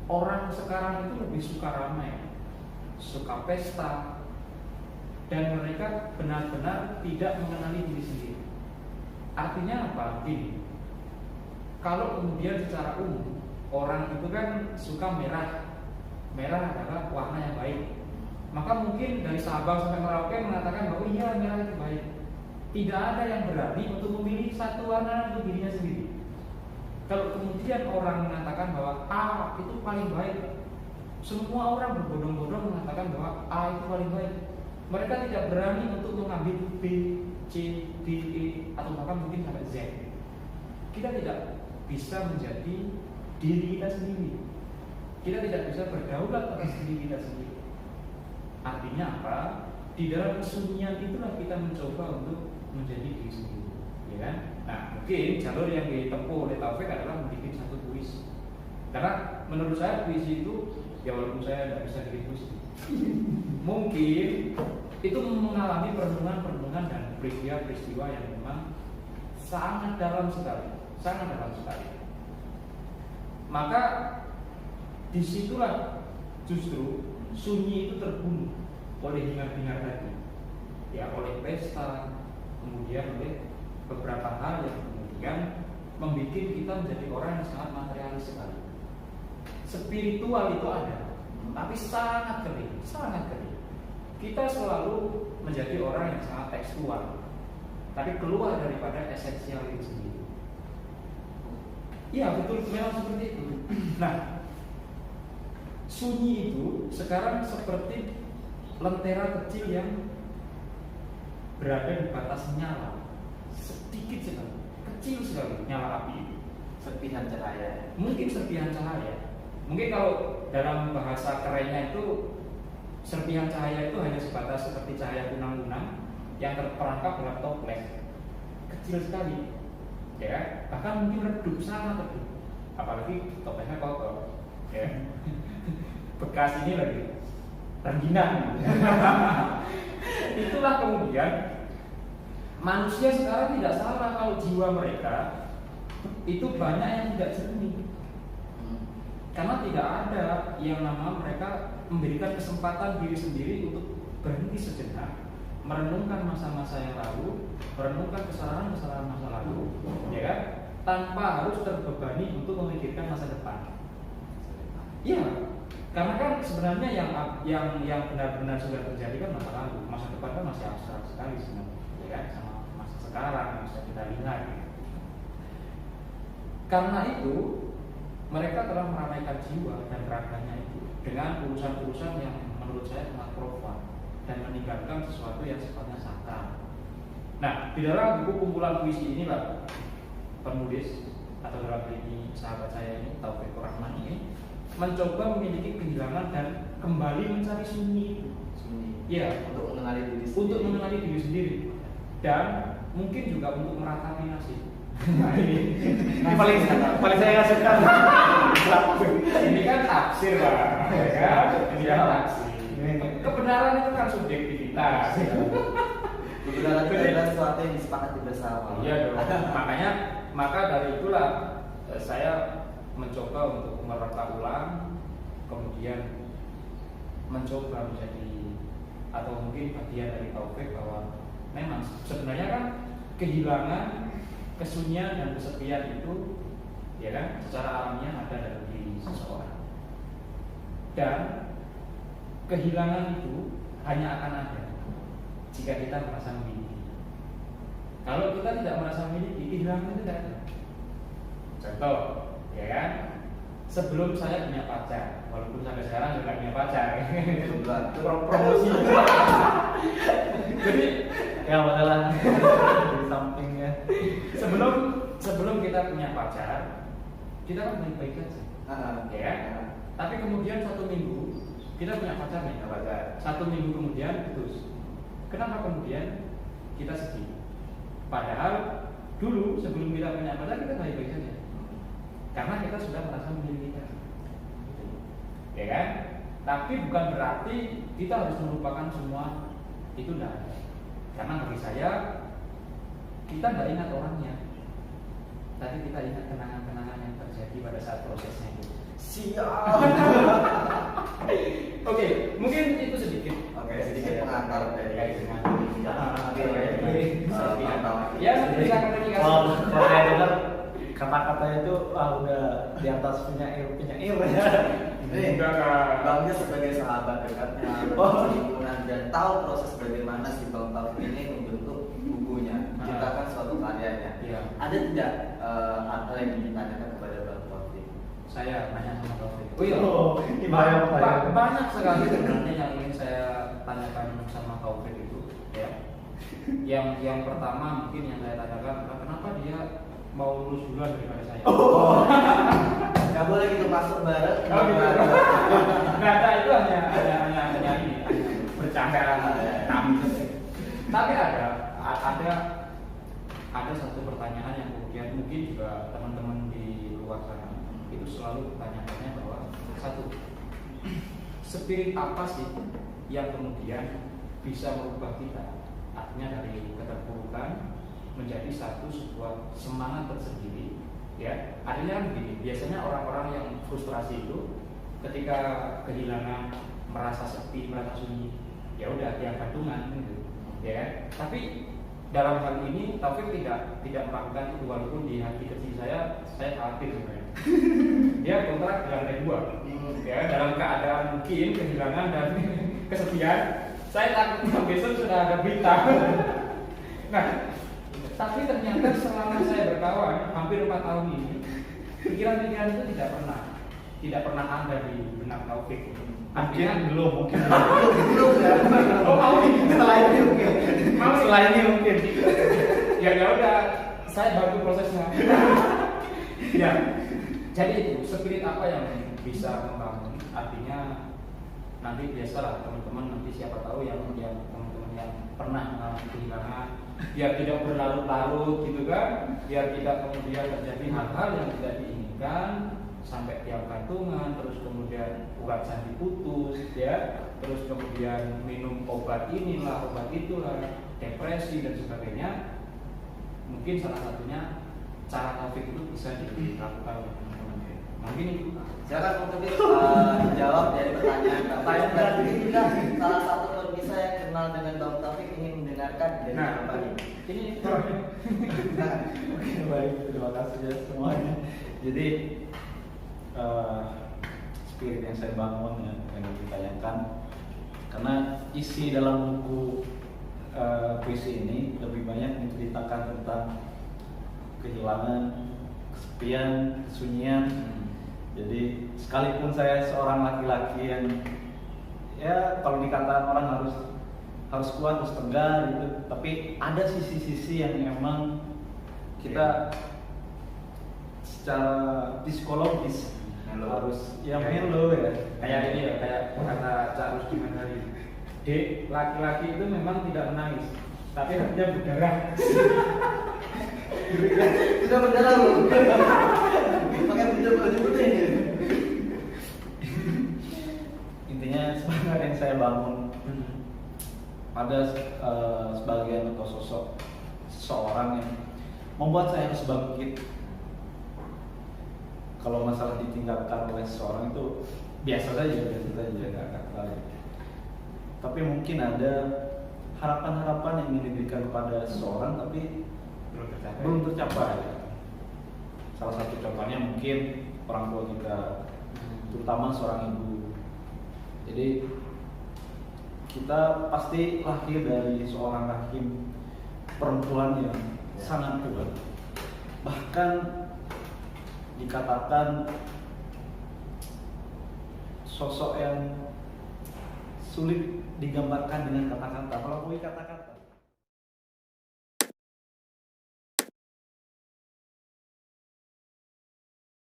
orang sekarang itu lebih suka ramai, suka pesta, dan mereka benar-benar tidak mengenali diri sendiri. Artinya apa? Gini, kalau kemudian secara umum orang itu kan suka merah, merah adalah warna yang baik, maka mungkin dari Sabang sampai Merauke mengatakan bahwa iya merah itu baik. Tidak ada yang berani untuk memilih satu warna untuk dirinya sendiri. Kalau kemudian orang mengatakan bahwa A itu paling baik, semua orang berbondong-bondong mengatakan bahwa A itu paling baik. Mereka tidak berani untuk mengambil B, C, D, E, atau bahkan mungkin sampai Z. Kita tidak bisa menjadi diri kita sendiri. Kita tidak bisa berdaulat atas diri kita sendiri. Artinya apa? Di dalam kesunyian itulah kita mencoba untuk menjadi diri sendiri, ya kan? Nah, mungkin jalur yang ditempuh oleh Taufik adalah membuat satu puisi. Karena menurut saya puisi itu, ya walaupun saya tidak bisa bikin puisi, mungkin itu mengalami perenungan-perenungan dan peristiwa-peristiwa yang memang sangat dalam sekali, sangat dalam sekali. Maka disitulah justru sunyi itu terbunuh oleh hingar-bingar tadi, ya oleh pesta, kemudian oleh beberapa hal yang kemudian membuat kita menjadi orang yang sangat materialis sekali. Spiritual itu ada, tapi sangat kering, sangat kering. Kita selalu menjadi orang yang sangat tekstual, tapi keluar daripada esensial itu sendiri. Iya betul, memang seperti itu. Nah, sunyi itu sekarang seperti lentera kecil yang berada di batas nyala, sedikit sekali, kecil sekali nyala api itu. Serpihan cahaya. Mungkin serpihan cahaya. Mungkin kalau dalam bahasa kerennya itu serpihan cahaya itu hanya sebatas seperti cahaya kunang-kunang yang terperangkap dalam toples, kecil sekali, ya. Bahkan mungkin redup, sangat redup. Apalagi toplesnya kotor, ya. Bekas ini lagi rengginang. Itulah kemudian manusia sekarang tidak salah kalau jiwa mereka itu banyak yang tidak jernih, karena tidak ada yang nama mereka memberikan kesempatan diri sendiri untuk berhenti sejenak, merenungkan masa-masa yang lalu, merenungkan kesalahan-kesalahan masa lalu, ya kan? Tanpa harus terbebani untuk memikirkan masa depan. Iya. Karena kan sebenarnya yang benar-benar sudah terjadi kan masa lalu, masa depan kan masih abstrak sekali sebenarnya, ya kan? Sama masa sekarang yang bisa kita lihat. Karena itu mereka telah meramaikan jiwa dan raganya itu dengan urusan-urusan yang menurut saya sangat profan dan meninggalkan sesuatu yang sifatnya sakral. Nah, di dalam buku kumpulan puisi inilah penulis atau dalam ini sahabat saya ini Taufik Rahman ini mencoba memiliki kehilangan dan kembali mencari sunyi itu. Sunyi. Ya, untuk mengenali diri sendiri. Untuk mengenali diri sendiri dan mungkin juga untuk meratapi nasib. Nah, ini paling saya suka. Ini kan tafsir lah, ya kan? Ini kan tafsir. Kebenaran itu kan subjektivitas. Kebenaran itu adalah sesuatu yang disepakati bersama. Iya dong. Maka dari itulah saya mencoba untuk mereka ulang, kemudian mencoba menjadi atau mungkin bagian dari Taufik bahwa memang sebenarnya kan kehilangan, kesunyian dan kesepian itu, ya kan, secara alamiah ada dalam diri seseorang. Dan kehilangan itu hanya akan ada jika kita merasa memiliki. Kalau kita tidak merasa memiliki, kehilangan itu tidak ada. Contoh, ya kan? Sebelum saya punya pacar, walaupun sampai sekarang juga punya pacar, promosi. Jadi ya masalah di sampingnya. Sebelum kita punya pacar, kita kan baik-baik aja, ya kan? Tapi kemudian 1 minggu kita punya pacar nih, 1 minggu kemudian putus. Kenapa kemudian kita sedih? Padahal dulu sebelum kita punya pacar kita baik-baik saja. Karena kita sudah merasa memilikinya, ya kan? Tapi bukan berarti kita harus melupakan semua itu, tidak. Karena bagi saya kita tidak ingat orangnya, tapi kita ingat kenangan-kenangan yang terjadi pada saat prosesnya itu. Siap. Oke, mungkin itu sedikit. Oke, sedikit pengantar dari Ya, bisa komunikasi. Kalau saya dengar kata-kata itu udah di atas penyair ya. Ini Enggak. Bangnya sebagai sahabat dekatnya, lingkungan dan tahu proses bagaimana si Bang Taufik ini membentuk bukunya, menciptakan suatu karyanya. Iya. Ada tidak hal yang ingin ditanyakan kepada Bang Taufik? Saya nanya sama Taufik. Banyak sekali sebenarnya yang ingin saya tanyakan sama Taufik itu, ya. Yang pertama mungkin yang saya tanyakan, kenapa dia mau lulus duluan daripada saya? Gak boleh gitu masuk bareng. Oh gitu. Nggak, itu hanya ini, bercanda kami. Tapi ada satu pertanyaan yang kemudian mungkin juga teman-teman di luar sana itu selalu bertanya-tanya bahwa satu, spirit apa sih yang kemudian bisa merubah kita? Artinya dari keterpurukan menjadi sebuah semangat tersendiri. Ya, artinya kan begini, biasanya orang-orang yang frustrasi itu ketika kehilangan, merasa sepi, merasa sunyi, ya udah dia gantungan gitu. Ya, tapi dalam hal ini Taufik tidak melakukan itu, walaupun di hati kecil saya khawatir sebenarnya. Dia kontrak di lantai 2. Ya, dalam keadaan mungkin kehilangan dan kesepian, saya takut besok sudah ada berita. Nah, tapi ternyata selama saya berkawan hampir 4 tahun ini, pikiran-pikiran itu tidak pernah ada di benak Taufik. Artinya Mungkin Belum ya. oh mau Setelah ini mungkin. setelah ini mungkin. ya udah, saya bantu prosesnya. Ya, jadi itu spirit apa yang bisa membangun? Artinya nanti biasalah teman-teman, nanti siapa tahu yang teman-teman yang pernah mengalami kehilangan, biar tidak berlarut-larut gitu kan, biar tidak kemudian terjadi hal-hal yang tidak diinginkan sampai tiap gantungan, terus kemudian urat janji putus, ya, terus kemudian minum obat inilah, obat itulah, depresi dan sebagainya. Mungkin salah satunya cara Taufik itu bisa dilakukan oleh teman-teman. Mungkin itu. Silakan untuk jawab dari pertanyaan Bapak. Dan mungkin juga salah satu pemirsa yang kenal dengan Bang Taufik ingin mendengarkan dari Bapak ini. Oke, baik, terima kasih ya semuanya. Jadi spirit yang saya bangun yang ditanyakan, karena isi dalam buku puisi ini lebih banyak menceritakan tentang kehilangan, kesepian, kesunyian. Jadi sekalipun saya seorang laki-laki yang ya kalau dikatakan orang harus kuat, harus tegar gitu, tapi ada sisi-sisi yang memang kita secara psikologis harus ya melo ya. Kayak ini ya, kayak kata Cak Rusdi Mandari, Dek, laki-laki itu memang tidak menangis, tapi hatinya berdarah. Sudah berdarah loh. Pakai baju putih ini. Intinya semangat yang saya bangun ada sebagian atau sosok seseorang yang membuat saya harus bangkit. Kalau masalah ditinggalkan oleh seseorang itu biasa saja nggak akan. Tapi mungkin ada harapan-harapan yang ingin diberikan kepada seseorang tapi belum tercapai. Salah satu contohnya mungkin orang tua kita, terutama seorang ibu. Jadi kita pasti lahir dari seorang rahim perempuan yang sangat kuat. Bahkan dikatakan sosok yang sulit digambarkan dengan kata-kata. Kalau kata-kata